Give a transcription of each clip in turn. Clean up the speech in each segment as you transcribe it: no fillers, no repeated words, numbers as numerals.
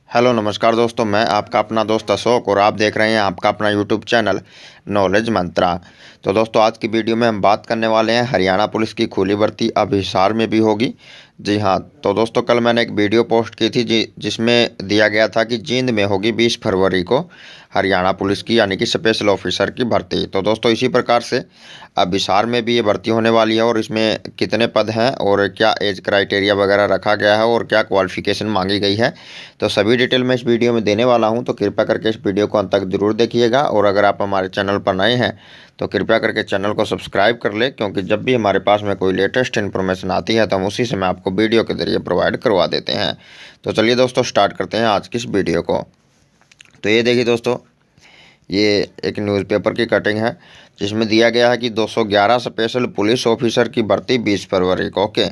Hello नमस्कार दोस्तों, मैं आपका अपना दोस्त अशोक और आप देख रहे हैं आपका अपना यूट्यूब चैनल नॉलेज मंत्रा। तो दोस्तों आज की वीडियो में हम बात करने वाले हैं हरियाणा पुलिस की खुली भर्ती अब हिसार में भी होगी। जी हाँ, तो दोस्तों कल मैंने एक वीडियो पोस्ट की थी जिसमें दिया गया था कि जींद में होगी 20 फरवरी को हरियाणा पुलिस की यानी कि स्पेशल ऑफिसर की भर्ती। तो दोस्तों इसी प्रकार से अब हिसार में भी ये भर्ती होने वाली है और इसमें कितने पद हैं और क्या एज क्राइटेरिया वगैरह रखा गया है और क्या क्वालिफिकेशन मांगी गई है, तो सभी डिटेल मैं इस वीडियो में देने वाला हूं। तो कृपया करके इस वीडियो को अंत तक जरूर देखिएगा और अगर आप हमारे चैनल पर नए हैं तो कृपया करके चैनल को सब्सक्राइब कर ले, क्योंकि जब भी हमारे पास में कोई लेटेस्ट इन्फॉर्मेशन आती है तो हम उसी समय आपको वीडियो के जरिए प्रोवाइड करवा देते हैं। तो चलिए दोस्तों स्टार्ट करते हैं आज की इस वीडियो को। तो ये देखिए दोस्तों, ये एक न्यूज़पेपर की कटिंग है जिसमें दिया गया है कि 211 स्पेशल पुलिस ऑफिसर की भर्ती 20 फरवरी को। ओके,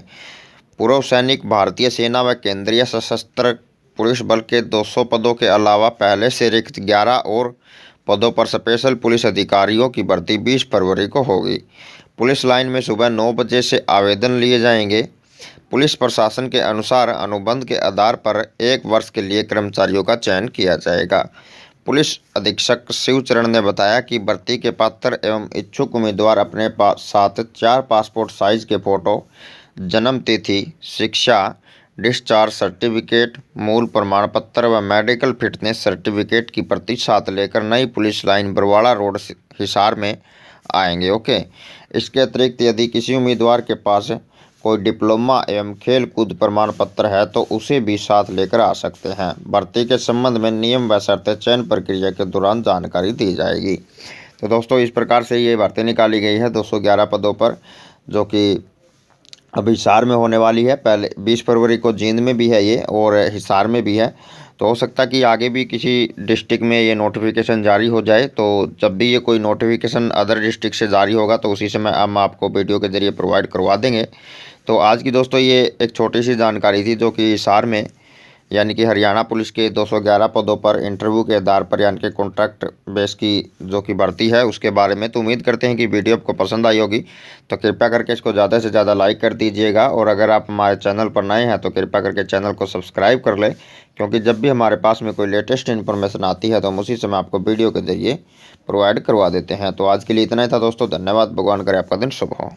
पूर्व सैनिक भारतीय सेना व केंद्रीय सशस्त्र पुलिस बल के 200 पदों के अलावा पहले से रिक्त 11 और पदों पर स्पेशल पुलिस अधिकारियों की भर्ती 20 फरवरी को होगी। पुलिस लाइन में सुबह 9 बजे से आवेदन लिए जाएंगे। पुलिस प्रशासन के अनुसार अनुबंध के आधार पर 1 वर्ष के लिए कर्मचारियों का चयन किया जाएगा। पुलिस अधीक्षक शिवचरण ने बताया कि भर्ती के पात्र एवं इच्छुक उम्मीदवार अपने साथ 4 पासपोर्ट साइज के फोटो, जन्म तिथि, शिक्षा, डिस्चार्ज सर्टिफिकेट, मूल प्रमाण पत्र व मेडिकल फिटनेस सर्टिफिकेट की प्रति साथ लेकर नई police line Barwara road Hisar में आएंगे। ओके, इसके अतिरिक्त यदि किसी उम्मीदवार के पास कोई डिप्लोमा एवं खेल कूद प्रमाण पत्र है तो उसे भी साथ लेकर आ सकते हैं। भर्ती के संबंध में नियम व शर्तें चयन प्रक्रिया के दौरान जानकारी दी जाएगी। तो दोस्तों इस प्रकार से ये भर्ती निकाली गई है 211 पदों पर, जो कि अब हिसार में होने वाली है। पहले 20 फरवरी को जींद में भी है ये और हिसार में भी है। तो हो सकता है कि आगे भी किसी डिस्ट्रिक्ट में ये नोटिफिकेशन जारी हो जाए। तो जब भी ये कोई नोटिफिकेशन अदर डिस्ट्रिक्ट से जारी होगा तो उसी समय हम आपको वीडियो के जरिए प्रोवाइड करवा देंगे। तो आज की दोस्तों ये एक छोटी सी जानकारी थी जो कि हिसार में यानी कि हरियाणा पुलिस के 211 पदों पर इंटरव्यू के आधार पर यानी कि कॉन्ट्रैक्ट बेस की जो कि भर्ती है उसके बारे में। तो उम्मीद करते हैं कि वीडियो आपको पसंद आई होगी, तो कृपया करके इसको ज़्यादा से ज़्यादा लाइक कर दीजिएगा और अगर आप हमारे चैनल पर नए हैं तो कृपया करके चैनल को सब्सक्राइब कर लें, क्योंकि जब भी हमारे पास में कोई लेटेस्ट इन्फॉर्मेशन आती है तो हम उसी समय आपको वीडियो के जरिए प्रोवाइड करवा देते हैं। तो आज के लिए इतना ही था दोस्तों, धन्यवाद। भगवान करे आपका दिन शुभ हो।